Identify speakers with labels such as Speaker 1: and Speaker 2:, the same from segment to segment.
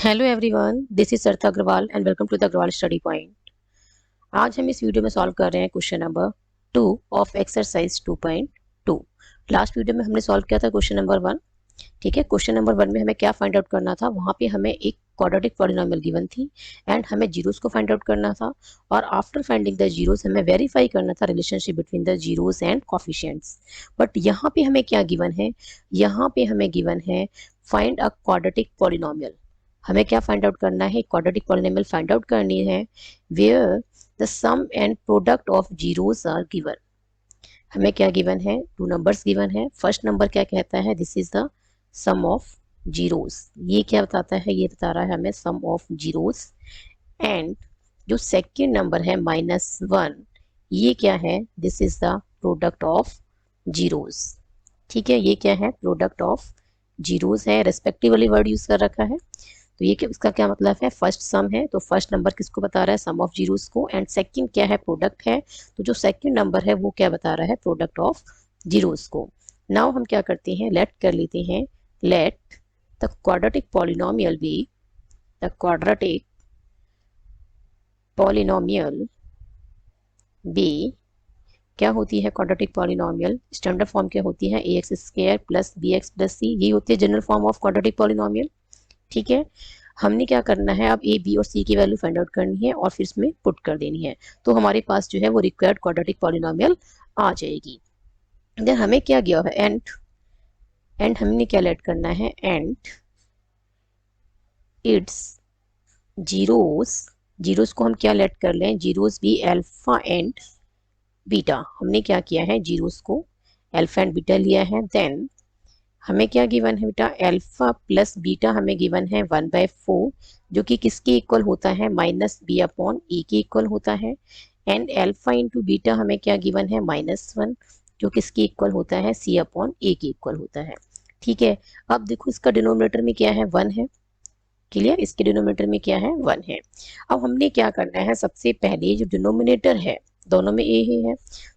Speaker 1: Hello everyone, this is Sarita Agarwal and welcome to the Agarwal study point. आज हम इस video में सॉल्व कर रहे हैं question number 2 of exercise 2.2। Last video में हमने सॉल्व किया था क्वेश्चन नंबर 1। ठीक है, क्वेश्चन नंबर 1 में हमें क्या फाइंड आउट करना था, वहां पे हमें एक क्वाड्रेटिक पॉलिनोमियल गिवन थी एंड हमें जीरोस को फाइंड आउट करना था और आफ्टर फाइंडिंग द जीरोस हमें वेरीफाई करना था relationship between the zeros and coefficients. But यहाँ पे हमें क्या गिवन है, यहाँ पे हमें गिवन है फाइंड अ क्वाड्रेटिक पॉलिनोमियल। हमें क्या फाइंड आउट करना है, क्वाड्रेटिक पॉलिनोमियल फाइंड आउट करनी है where the sum and product of zeros are given. हमें क्या गिवन है, टू नंबर्स गिवन है। फर्स्ट नंबर क्या कहता है, this is the sum of zeros. ये क्या बताता है, ये बता रहा है हमें सम ऑफ जीरोस। एंड जो सेकेंड नंबर है -1, ये क्या है, this is the product of zeros. ठीक है, ये क्या है, प्रोडक्ट ऑफ जीरोस है, रेस्पेक्टिवली वर्ड यूज कर रखा है। तो ये इसका क्या मतलब है, फर्स्ट सम है तो फर्स्ट नंबर किसको बता रहा है, सम ऑफ जीरोस को। एंड सेकंड क्या है, प्रोडक्ट है, तो जो सेकंड नंबर है वो क्या बता रहा है, प्रोडक्ट ऑफ जीरोस को। नाउ हम क्या करते हैं, लेट कर लेते हैं, let the quadratic polynomial be, the quadratic polynomial be. क्या होती है क्वाड्रेटिक पॉलिनोमियल, स्टैंडर्ड फॉर्म क्या होती है, A X square plus B X plus C, ये होती है general form of quadratic polynomial. ठीक है, हमने क्या करना है, अब ए बी और सी की वैल्यू फाइंड आउट करनी है और फिर इसमें पुट कर देनी है, तो हमारे पास जो है वो रिक्वायर्ड क्वाड्रेटिक पॉलिनोमियल आ जाएगी। देन हमें क्या गया है, एंड हमने क्या लेट करना है, एंड इट्स जीरोस। जीरोस को हम क्या लेट कर लें, जीरोस भी अल्फा एंड बीटा। हमने क्या किया है, जीरोस को अल्फा एंड बीटा लिया है। देन हमें क्या गिवन है बेटा, अल्फा प्लस बीटा हमें गिवन है 1/4, जो कि किसके इक्वल होता है, -b/a के इक्वल होता है। एंड अल्फा इंटू बीटा हमें क्या गिवन है, -1, जो किसके इक्वल होता है, c/a के इक्वल होता है। ठीक है, अब देखो इसका डिनोमिनेटर में क्या है, 1 है। क्लियर, इसके डिनोमिनेटर में क्या है, 1 है। अब हमने क्या करना है, सबसे पहले जो डिनोमिनेटर है दोनों में ए ही है,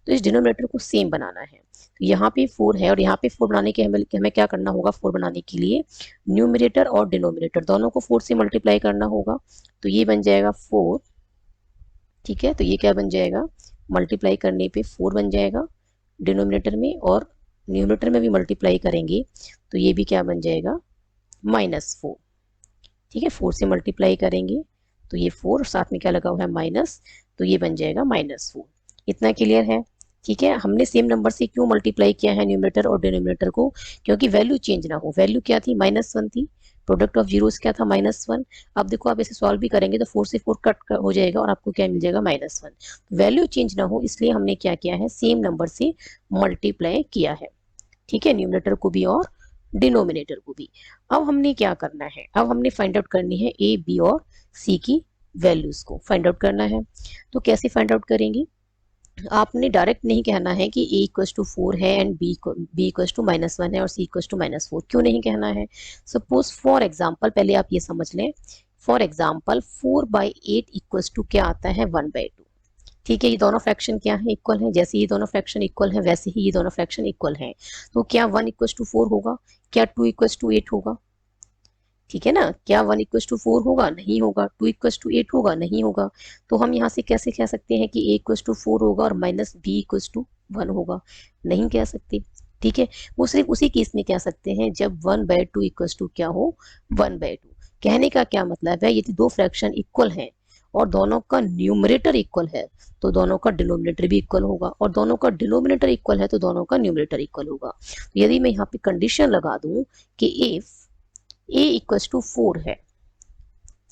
Speaker 1: तो इस डिनोमिनेटर को सेम बनाना है। तो यहाँ पे 4 है और यहाँ पे 4 बनाने के हमें क्या करना होगा, 4 बनाने के लिए न्यूमिनेटर और डिनोमिनेटर दोनों को 4 से मल्टीप्लाई करना होगा। तो ये बन जाएगा 4। ठीक है, तो ये क्या बन जाएगा, मल्टीप्लाई करने पे 4 बन जाएगा डिनोमिनेटर में, और न्यूमिनेटर में भी मल्टीप्लाई करेंगे तो ये भी क्या बन जाएगा, -4। ठीक है, 4 से मल्टीप्लाई करेंगे तो ये 4 साथ में क्या लगा हुआ है, माइनस, तो ये बन जाएगा -4। इतना क्लियर है। ठीक है, हमने सेम नंबर से क्यों मल्टीप्लाई किया है न्यूमरेटर और डिनोमिनेटर को, क्योंकि वैल्यू चेंज ना हो। वैल्यू क्या थी, -1 थी, प्रोडक्ट ऑफ जीरोस क्या था, -1। अब देखो आप इसे सॉल्व भी करेंगे तो 4 से 4 कट हो जाएगा और आपको क्या मिल जाएगा, -1। वैल्यू चेंज ना हो इसलिए हमने क्या किया है, सेम नंबर से मल्टीप्लाई किया है। ठीक है, न्यूमरेटर को भी और डिनोमिनेटर को भी। अब हमने क्या करना है, अब हमने फाइंड आउट करनी है ए बी और सी की वैल्यूज को फाइंड आउट करना है। तो कैसे फाइंड आउट करेंगे, आपने डायरेक्ट नहीं कहना है कि ए इक्वल टू 4 है एंड बी इक्वल टू -1 है और सी इक्वल टू -4। क्यों नहीं कहना है, सपोज फॉर एग्जाम्पल पहले आप ये समझ लें, फॉर एग्जाम्पल 4/8 इक्वल टू क्या आता है, 1/2। ठीक है, ये दोनों फ्रैक्शन क्या है, इक्वल है। जैसे ये दोनों फ्रैक्शन इक्वल है वैसे ही ये दोनों फ्रैक्शन इक्वल है। तो क्या 1 इक्वल टू 4 होगा, क्या 2 इक्वल टू 8 होगा। ठीक है ना, क्या 1 इक्वल टू 4 होगा, नहीं होगा। 2 इक्वल टू 8 होगा, नहीं होगा। तो हम यहाँ से कैसे कह सकते हैं कि a इक्वल टू 4 होगा और -b इक्वल टू 1 होगा, नहीं कह सकते। ठीक है, वो सिर्फ उसी केस में कह सकते हैं जब 1/2 इक्वल टू क्या हो, 1/2। कहने का क्या मतलब है, यदि दो फ्रैक्शन इक्वल हैं और दोनों का न्यूमरेटर इक्वल है तो दोनों का डिनोमिनेटर भी इक्वल होगा, और दोनों का डिनोमिनेटर इक्वल है तो दोनों का न्यूमरेटर इक्वल होगा। तो यदि मैं यहाँ पे कंडीशन लगा दूं कि इफ a इक्वल टू 4 है,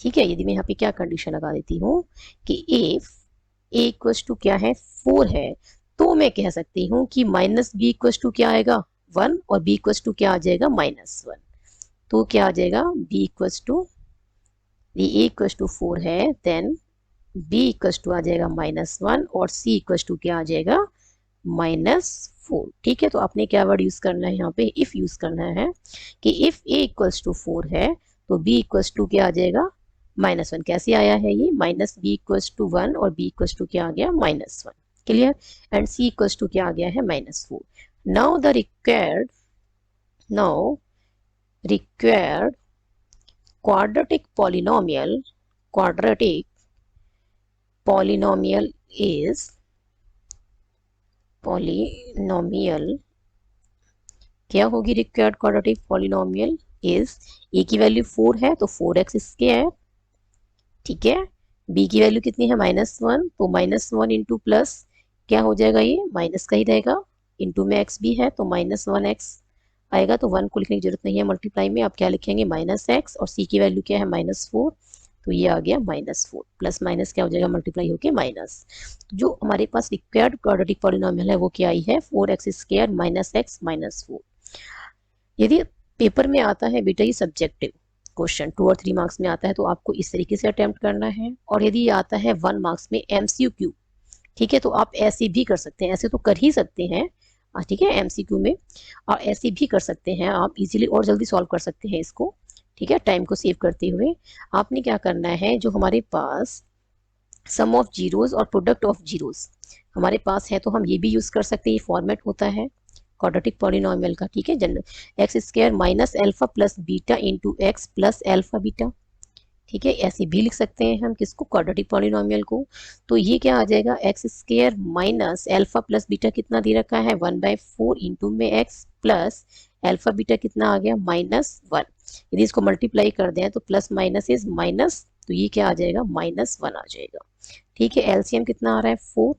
Speaker 1: ठीक है, यदि मैं यहाँ पे क्या कंडीशन लगा देती हूँ कि इफ a इक्वल टू क्या है, 4 है, तो मैं कह सकती हूँ कि -b इक्वल टू क्या आएगा, 1, और b इक्वल टू क्या आ जाएगा, -1। तो क्या आ जाएगा, b equal to, a equal to 4 है, देन b इक्वल टू आ जाएगा -1 और c इक्वल टू क्या आ जाएगा, -4। ठीक है, तो आपने क्या वर्ड यूज करना है यहाँ पे, इफ यूज करना है कि इफ a इक्वल्स टू 4 है तो b इक्वल्स टू क्या आ जाएगा, -1। कैसे आया है ये, -b इक्वल्स टू 1 और b इक्वल्स टू क्या आ गया, -1। Clear, and c equals to क्या आ गया है, -4। Now the required, now required quadratic polynomial क्या होगी? Required quadratic polynomial is, A की वैल्यू 4 है तो 4x², ठीक है। बी की वैल्यू कितनी है? -1, तो -1 इंटू प्लस क्या हो जाएगा? ये माइनस का ही रहेगा, इंटू में x भी है तो -1x आएगा, तो 1 को लिखने की जरूरत नहीं है मल्टीप्लाई में। आप क्या लिखेंगे? -x, और c की वैल्यू क्या है? -4, तो ये आ गया -4, प्लस माइनस क्या हो जाएगा? मल्टीप्लाई होके माइनस। तो जो हमारे पास रिक्वायर्ड क्वाड्रेटिक पॉलिनोमियल है वो क्या आई है? 4x² - x - 4। यदि पेपर में आता है बेटा ये सब्जेक्टिव क्वेश्चन 2 और 3 मार्क्स में आता है, तो आपको इस तरीके से अटेम्प्ट करना है। और यदि ये आता है 1 मार्क्स में MCQ, ठीक है, तो आप ऐसे भी कर सकते हैं, ऐसे तो कर ही सकते हैं, ठीक है, MCQ में, और ऐसे भी कर सकते हैं आप इजीली और जल्दी सॉल्व कर सकते हैं इसको, ठीक है, टाइम को सेव करते हुए। आपने क्या करना है, जो हमारे पास सम ऑफ जीरोस और प्रोडक्ट ऑफ जीरोस हमारे पास है, तो हम ये भी यूज कर सकते हैं, ये फॉर्मेट होता है क्वाड्रेटिक पॉलिनोमियल का, ठीक है, general x² - alpha plus beta into x plus alpha beta, ठीक है, ऐसे भी लिख सकते हैं हम किसको? क्वाड्रेटिक पॉलिनोमियल को। तो ये क्या आ जाएगा? x² minus alpha plus beta कितना दे रखा है? 1/4 इंटू में x प्लस अल्फा बीटा कितना आ गया? -1। यदि इसको मल्टीप्लाई कर दें तो प्लस माइनस इज माइनस, तो ये क्या आ जाएगा? -1 आ जाएगा, ठीक है। एलसीएम कितना आ रहा है? 4।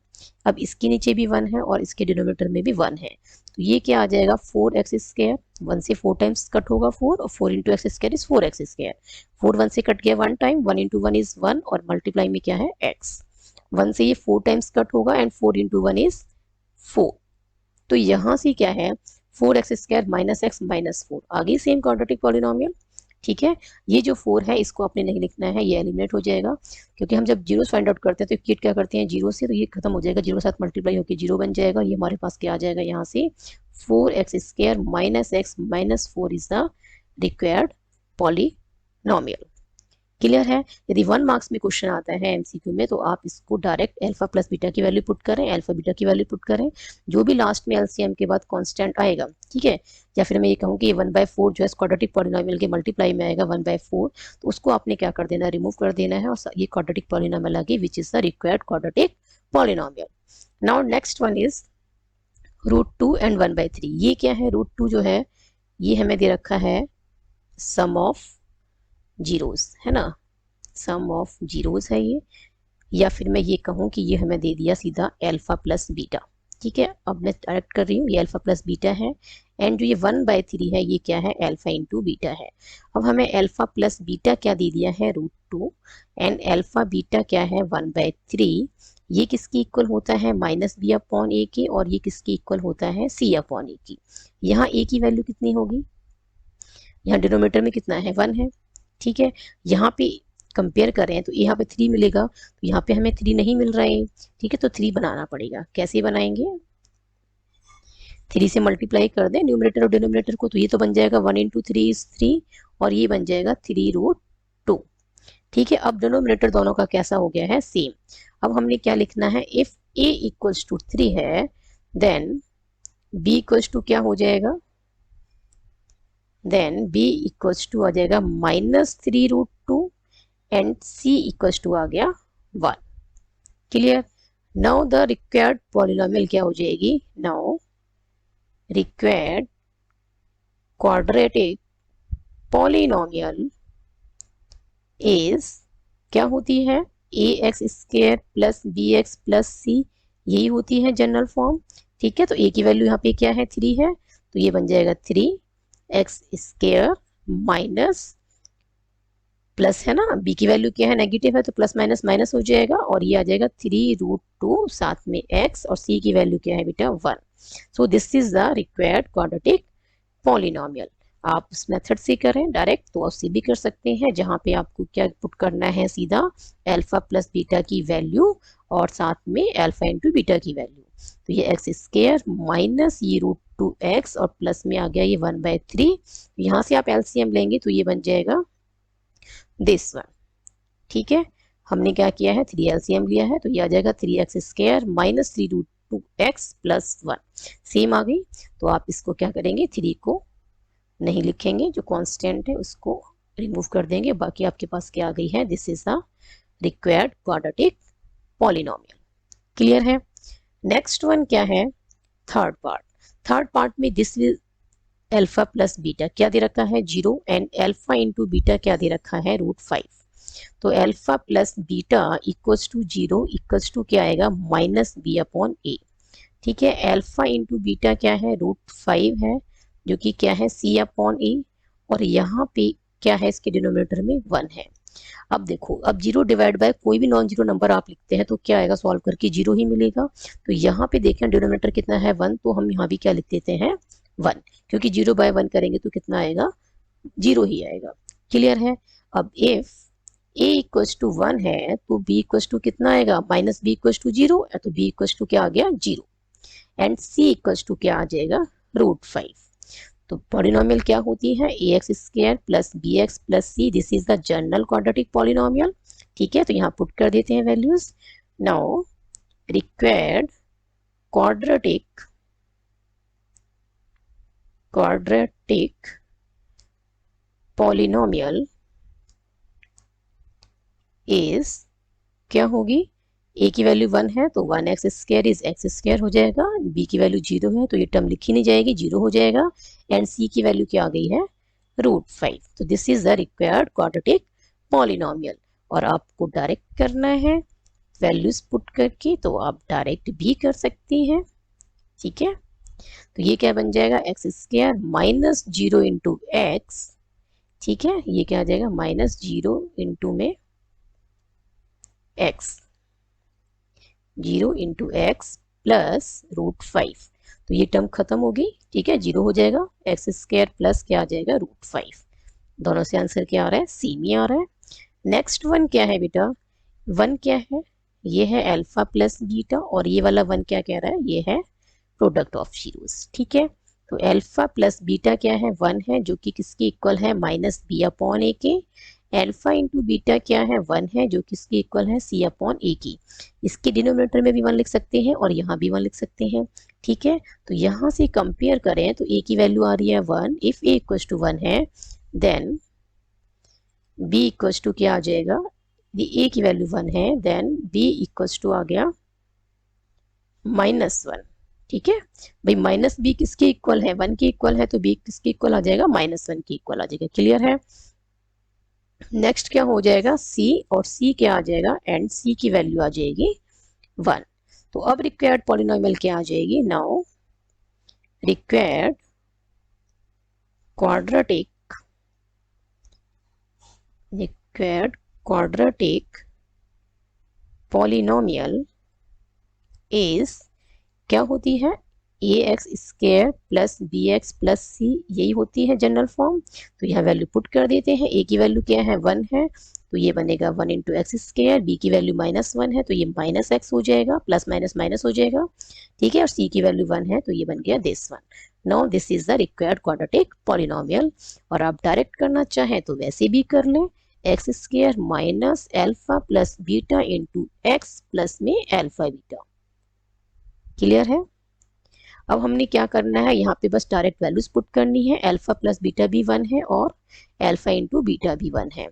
Speaker 1: अब इसके नीचे भी 1 है और इसके डिनोमिनेटर में भी 1 है, तो ये क्या आ जाएगा? 4x², 1 से 4 टाइम्स कट होगा 4, और 4 इंटू x² इज 4x²। 4 1 से कट गया 1 टाइम, 1 इंटू 1 इज 1, और मल्टीप्लाई में क्या है? x। 1 से ये 4 टाइम्स कट होगा, एंड 4 इंटू 1 इज 4। तो यहाँ से क्या है? 4x² - x - 4 आगे सेम क्वाड्रेटिक पॉलिनोमियल, ठीक है। ये जो 4 है इसको आपने नहीं लिखना है, ये एलिमिनेट हो जाएगा, क्योंकि हम जब जीरो फाइंड आउट करते हैं तो किट क्या करते हैं? 0 से, तो ये खत्म हो जाएगा, 0 के साथ मल्टीप्लाई होकर 0 बन जाएगा। ये हमारे पास क्या आ जाएगा यहाँ से? 4x² - x - 4 is the required polynomial. Clear है? यदि 1 मार्क्स में क्वेश्चन आता है MCQ में, तो आप इसको डायरेक्ट अल्फा प्लस बीटा की वैल्यू पुट करें, अल्फा बीटा की वैल्यू पुट करें, जो भी लास्ट में LCM के बाद कांस्टेंट आएगा, ठीक है, या फिर मैं ये कहूँ कि 1/4 जो है क्वाड्रेटिक पॉलिनोमियल के मल्टीप्लाई में आएगा 1/4, तो उसको आपने क्या कर देना? रिमूव कर देना है, और ये क्वाड्रेटिक पॉलिनोमियल आ गई which is the required quadratic polynomial. Now next one is √2 and 1/3। ये क्या है? √2 जो है ये हमें दे रखा है सम ऑफ जीरोस, है ना, सम ऑफ जीरोस है ये, या फिर मैं ये कहूँ कि ये हमें दे दिया सीधा अल्फा प्लस बीटा, ठीक है। अब मैं डायरेक्ट कर रही हूँ, ये अल्फा प्लस बीटा है, एंड जो ये 1/3 है ये क्या है? अल्फा इंटू बीटा है। अब हमें अल्फा प्लस बीटा क्या दे दिया है? √2, एंड अल्फा बीटा क्या है? 1/3। ये किसकी इक्वल होता है? -b/a के, और ये किसकी इक्वल होता है? c/a की। यहाँ a की वैल्यू कितनी होगी? यहाँ डिनोमिनेटर में कितना है? 1 है, ठीक है। यहाँ पे कंपेयर करें तो यहाँ पे 3 मिलेगा, तो यहाँ पे हमें 3 नहीं मिल रहा है, ठीक है, तो 3 बनाना पड़ेगा। कैसे बनाएंगे? 3 से मल्टीप्लाई कर दें न्यूमरेटर और डिनोमिनेटर को, तो ये तो बन जाएगा 1 इंटू 3 इज 3, और ये बन जाएगा 3√2, ठीक है। अब डिनोमिनेटर दोनों का कैसा हो गया है? सेम। अब हमने क्या लिखना है? इफ a इक्वल्स टू 3 है, देन b इक्वल्स टू क्या हो जाएगा? देन b इक्वल्स टू आ जाएगा -3√2, एंड c इक्वल्स टू आ गया 1। Clear? Now the required polynomial क्या हो जाएगी? Now required quadratic polynomial is क्या होती है? ax² plus bx plus c, यही होती है जनरल फॉर्म, ठीक है। तो a की वैल्यू यहाँ पे क्या है? 3 है, तो ये बन जाएगा 3x² माइनस प्लस, है ना, b की वैल्यू क्या है? नेगेटिव है, तो प्लस माइनस माइनस हो जाएगा, और ये आ जाएगा 3√2 साथ में x, और c की वैल्यू क्या है बेटा? 1। So this is the required quadratic polynomial. आप उस मेथड से करें डायरेक्ट तो उससे भी कर सकते हैं, जहां पे आपको क्या पुट करना है? सीधा अल्फा प्लस बीटा की वैल्यू, और साथ में अल्फा इंटू बीटा की वैल्यू। तो ये x² माइनस ये √2x, और प्लस में आ गया ये 1/3। यहाँ से आप LCM लेंगे तो ये बन जाएगा दिस वन, ठीक है। हमने क्या किया है? 3 LCM लिया है, तो ये आ जाएगा 3x² minus 3√2x plus 1, same आ गई। तो आप इसको क्या करेंगे? 3 को नहीं लिखेंगे, जो कांस्टेंट है उसको रिमूव कर देंगे, बाकी आपके पास क्या आ गई है, this is the required quadratic polynomial. Clear है। नेक्स्ट वन क्या है, थर्ड पार्ट। थर्ड पार्ट में this will alpha plus beta क्या दे रखा है, 0, एंड अल्फा इंटू बीटा क्या दे रखा है, √5। तो alpha plus beta equals to 0 equals to क्या आएगा, -b/a। ठीक है, अल्फा इंटू बीटा क्या है, √5 है, जो कि क्या है, c/a, और यहाँ पे क्या है, इसके डिनोमिनेटर में 1 है। अब देखो, अब 0 डिवाइड बाय कोई भी नॉन जीरो नंबर आप लिखते हैं तो क्या आएगा, सॉल्व करके 0 ही मिलेगा। तो यहाँ पे देखें डिनोमिनेटर कितना है, 1, तो हम यहाँ भी क्या लिख देते हैं, 1, क्योंकि 0 बाय 1 करेंगे तो कितना आएगा, 0 ही आएगा। क्लियर है। अब इफ a इक्वल्स टू 1 है तो b इक्वल्स टू कितना आएगा, -b इक्वल्स टू 0, तो b इक्वल्स टू क्या आ गया, 0, एंड c इक्वल्स टू क्या आ जाएगा, √5। तो पॉलिनोमियल क्या होती है, ax² plus bx plus c, this is the general quadratic polynomial. ठीक है, तो यहाँ पुट कर देते हैं values. Now required quadratic polynomial is क्या होगी, a की वैल्यू 1 है तो 1x² इज x² हो जाएगा, b की वैल्यू 0 है तो ये टर्म लिखी नहीं जाएगी, 0 हो जाएगा, एंड c की वैल्यू क्या आ गई है, √5। तो this is the required quadratic polynomial. और आपको डायरेक्ट करना है वैल्यूज पुट करके, तो आप डायरेक्ट भी कर सकती हैं। ठीक है, तो ये क्या बन जाएगा, x² माइनस 0 इंटू एक्स। ठीक है, ये क्या आ जाएगा, -0 इंटू में x, 0 इंटू एक्स प्लस √5। तो ये टर्म खत्म होगी। ठीक है, 0 हो जाएगा, x² प्लस क्या आ जाएगा, √5। दोनों से आंसर क्या आ रहा है, सी में आ रहा है। नेक्स्ट वन क्या है बेटा, 1 क्या है, ये है अल्फा प्लस बीटा, और ये वाला 1 क्या कह रहा है, ये है प्रोडक्ट ऑफ जीरोस। ठीक है, तो अल्फा प्लस बीटा क्या है, 1 है, जो कि किसके इक्वल है, -b/a के। अल्फा इंटू बीटा क्या है, 1 है, जो किसके इक्वल है, c/a की। इसके डिनोमिनेटर में भी 1 लिख सकते हैं और यहाँ भी 1 लिख सकते हैं। ठीक है, तो यहाँ से कंपेयर करें तो a की वैल्यू आ रही है 1, इफ a इक्वल्स टू 1 है देन b इक्वल्स टू क्या आ जाएगा, a की वैल्यू 1 है, देन b इक्वल्स टू आ गया -1। ठीक है भाई, -b किसके इक्वल है, 1 के इक्वल है, तो b किसके इक्वल आ जाएगा, -1 के इक्वल आ जाएगा। क्लियर है। नेक्स्ट क्या हो जाएगा, c, और c क्या आ जाएगा, एंड c की वैल्यू आ जाएगी 1। तो अब रिक्वायर्ड पॉलिनोमियल क्या आ जाएगी, now required quadratic polynomial is क्या होती है, ax² plus bx plus c, यही होती है जनरल फॉर्म। तो यहाँ वैल्यू पुट कर देते हैं, a की वैल्यू क्या है, 1 है, तो ये बनेगा 1 इंटू x², b की वैल्यू -1 है तो ये -x हो जाएगा, प्लस माइनस माइनस हो जाएगा। ठीक है, और c की वैल्यू 1 है तो ये बन गया this one. Now this is the required quadratic polynomial. और आप डायरेक्ट करना चाहें तो वैसे भी कर लें, x² minus alpha plus beta into x plus में अल्फा बीटा। क्लियर है। अब हमने क्या करना है, यहाँ पे बस डायरेक्ट वैल्यूज पुट करनी है, अल्फा प्लस बीटा भी 1 है और अल्फा इंटू बीटा भी 1 है,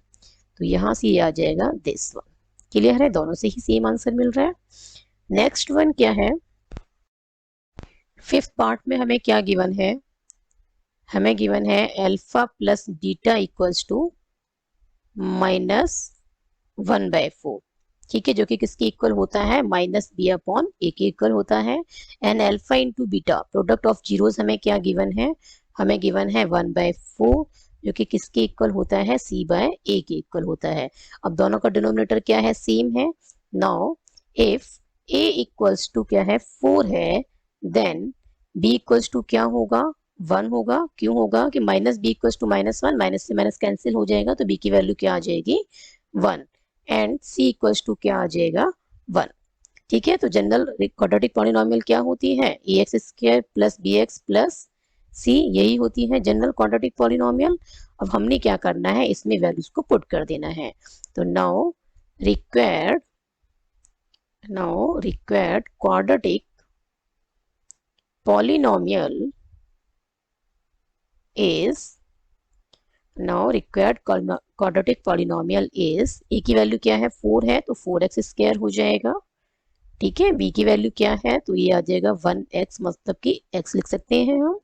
Speaker 1: तो यहाँ से ये आ जाएगा दिस वन। क्लियर है, दोनों से ही सेम आंसर मिल रहा है। नेक्स्ट वन क्या है, फिफ्थ पार्ट में हमें क्या गिवन है, हमें गिवन है alpha plus beta equals to -1/4। ठीक है, जो कि किसके इक्वल होता है, -b/a के इक्वल होता है। And alpha into beta product of zeros हमें क्या गिवन है, हमें गिवन है 1/4, जो कि किसके इक्वल होता है, c/a के इक्वल होता है। अब दोनों का डिनोमिनेटर क्या है, सेम है। Now if a equals to क्या है, 4 है, देन b इक्वल्स टू क्या होगा, 1 होगा। क्यों होगा कि -b इक्वल्स टू -1, माइनस से माइनस कैंसिल हो जाएगा, तो b की वैल्यू क्या आ जाएगी, 1, एंड c इक्वल्स टू क्या आ जाएगा, 1। ठीक है, तो जनरल क्वाड्रेटिक पॉलिनोमियल क्या होती है, ax² plus bx plus c, यही होती है जनरल क्वाड्रेटिक पॉलिनोमियल। अब हमने क्या करना है, इसमें वैल्यूज को पुट कर देना है। तो now required quadratic polynomial is now required quadratic polynomial is, A की वैल्यू क्या है 4 है तो 4x स्क्वायर हो जाएगा, ठीक है। बी की वैल्यू क्या है तो ये आ जाएगा 1x, मतलब कि x लिख सकते हैं हम,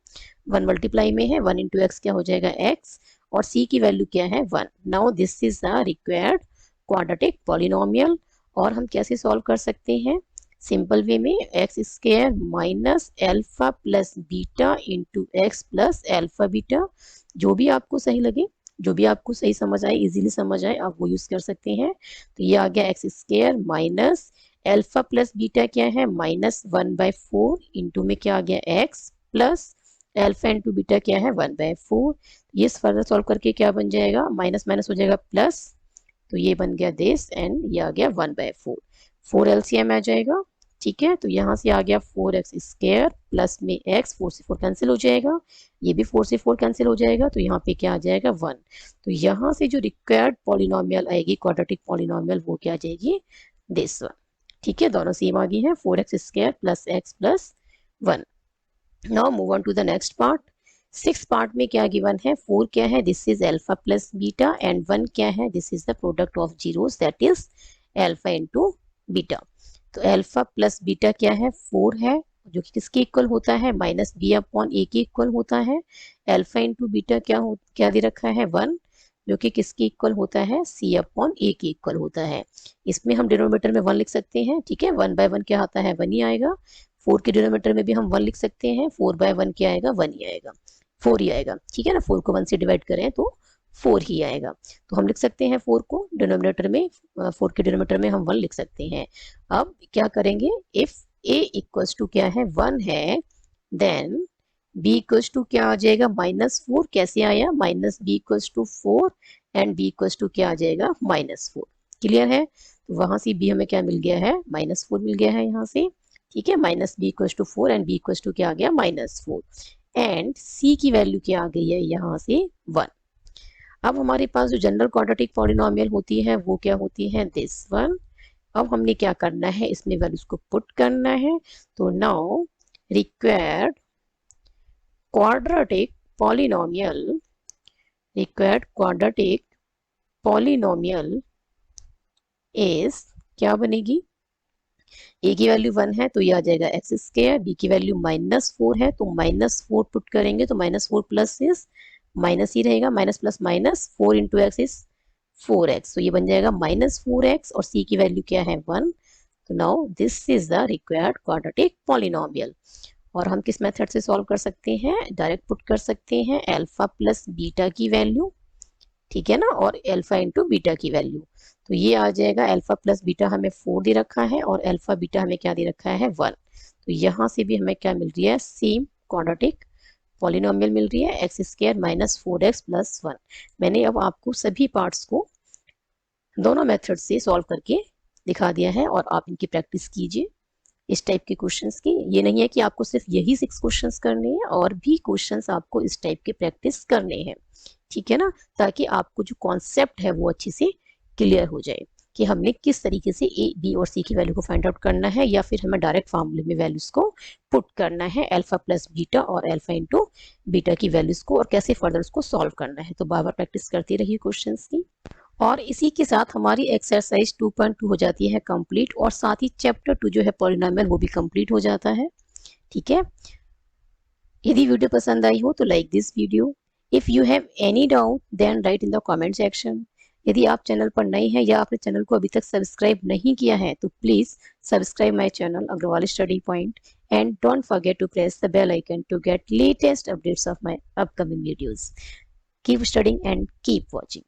Speaker 1: 1 मल्टीप्लाई में है, 1 इंटू एक्स क्या हो जाएगा x, और c की वैल्यू क्या है 1। Now this is the required quadratic polynomial. और हम कैसे सॉल्व कर सकते हैं, सिंपल वे में, x square minus alpha plus beta into x plus alpha beta, जो भी आपको सही लगे, जो भी आपको सही समझ आए, इजीली समझ आए, आप वो यूज कर सकते हैं। तो ये आ गया x square minus alpha plus beta क्या है -1/4 इंटू में क्या आ गया x plus alpha into beta क्या है 1/4। ये फर्दर सॉल्व करके क्या बन जाएगा, माइनस माइनस हो जाएगा प्लस, तो ये बन गया दिस एंड ये आ गया 1/4। 4 एलसीएम आ जाएगा, ठीक है। तो यहाँ से आ गया 4x स्क्वायर प्लस में x, 4 से 4 कैंसिल हो जाएगा, ये भी 4 से 4 कैंसिल हो जाएगा, तो यहाँ पे क्या आ जाएगा 1। तो यहाँ से जो रिक्वायर्ड पॉलिनोमियल आएगी क्वाड्रेटिक पॉलिनोमियल, वो क्या आ जाएगी दिस वन, ठीक है। दोनों सेम आ गई है, 4x square plus x plus 1। Now move on to the next part. 6 part में क्या गिवन है, 4 क्या है, this is alpha plus beta, and 1 क्या है, this is the product of zeros, that is alpha into beta. तो alpha plus beta क्या है 4 है, जो कि किसके इक्वल होता है माइनस बी अपॉन ए के इक्वल होता है। अल्फा इंटू बीटा क्या दे रखा है 1, जो कि किसके इक्वल होता है सी अपॉन ए के इक्वल होता है। इसमें हम डिनोमिनेटर में 1 लिख सकते हैं, ठीक है, 1/1 क्या आता है 1 ही आएगा। 4 के डिनोमिनेटर में भी हम 1 लिख सकते हैं, 4/1 क्या आएगा 1 ही आएगा, 4 ही आएगा, ठीक है ना। 4 को 1 से डिवाइड करें तो 4 ही आएगा, तो हम लिख सकते हैं 4 को डिनोमिनेटर में, 4 के डिनोमिनेटर में हम 1 लिख सकते हैं। अब क्या करेंगे, इफ a इक्वल्स टू क्या है 1 है, देन b इक्वल्स टू क्या आ जाएगा -4, कैसे आया minus b equals to 4 and b equals to क्या आ जाएगा -4। क्लियर है, तो वहां से b हमें क्या मिल गया है -4 मिल गया है यहाँ से, ठीक है। Minus b equals to 4 and b equals to क्या आ गया -4, एंड c की वैल्यू क्या आ गई है यहाँ से 1। अब हमारे पास जो जनरल क्वाड्रेटिक पॉलिनोमियल होती है वो क्या होती है दिस वन। अब हमने क्या करना है, इसमें वैल्यूज को पुट करना है। तो now required quadratic polynomial, required quadratic polynomial is, क्या बनेगी, ए की वैल्यू 1 है तो ये आ जाएगा एक्स स्क्वायर, बी की वैल्यू -4 है तो -4 पुट करेंगे तो -4 प्लस इज माइनस ही रहेगा, minus plus minus 4 into x is 4x, तो ये बन जाएगा -4x, और c की वैल्यू क्या है 1। तो now this is the required quadratic polynomial. और हम किस मेथड से सॉल्व कर सकते हैं, डायरेक्ट पुट कर सकते हैं अल्फा प्लस बीटा की वैल्यू, ठीक है ना, और अल्फा इंटू बीटा की वैल्यू। तो ये आ जाएगा अल्फा प्लस बीटा हमें 4 दे रखा है, और अल्फा बीटा हमें क्या दे रखा है 1। तो यहाँ से भी हमें क्या मिल रही है, सेम क्वाड्रेटिक पॉलिनोमियल मिल रही है, एक्स स्क्वायर -4x प्लस 1। मैंने अब आपको सभी पार्ट्स को दोनों मेथड से सॉल्व करके दिखा दिया है, और आप इनकी प्रैक्टिस कीजिए इस टाइप के क्वेश्चंस की। ये नहीं है कि आपको सिर्फ यही 6 क्वेश्चंस करने हैं, और भी क्वेश्चंस आपको इस टाइप के प्रैक्टिस करने हैं, ठीक है ना, ताकि आपको जो कॉन्सेप्ट है वो अच्छे से क्लियर हो जाए कि हमने किस तरीके से ए बी और सी की वैल्यू को फाइंड आउट करना है, या फिर हमें डायरेक्ट फार्मूले में वैल्यूज को पुट करना है, अल्फा प्लस बीटा और अल्फा इंटू बीटा की वैल्यूज को, और कैसे फर्दर उसको सॉल्व करना है। तो बार बार प्रैक्टिस करती रहिए क्वेश्चंस की। और इसी के साथ हमारी एक्सरसाइज 2.2 हो जाती है कंप्लीट, और साथ ही चैप्टर 2 जो है पॉलिनोमियल वो भी कंप्लीट हो जाता है, ठीक है। यदि वीडियो पसंद आई हो तो like this video. If you have any doubt then write in the comment section. यदि आप चैनल पर नए हैं या आपने चैनल को अभी तक सब्सक्राइब नहीं किया है तो please subscribe my channel Agrawal study point, and don't forget to press the bell icon to get latest updates of my upcoming videos. Keep studying and keep watching.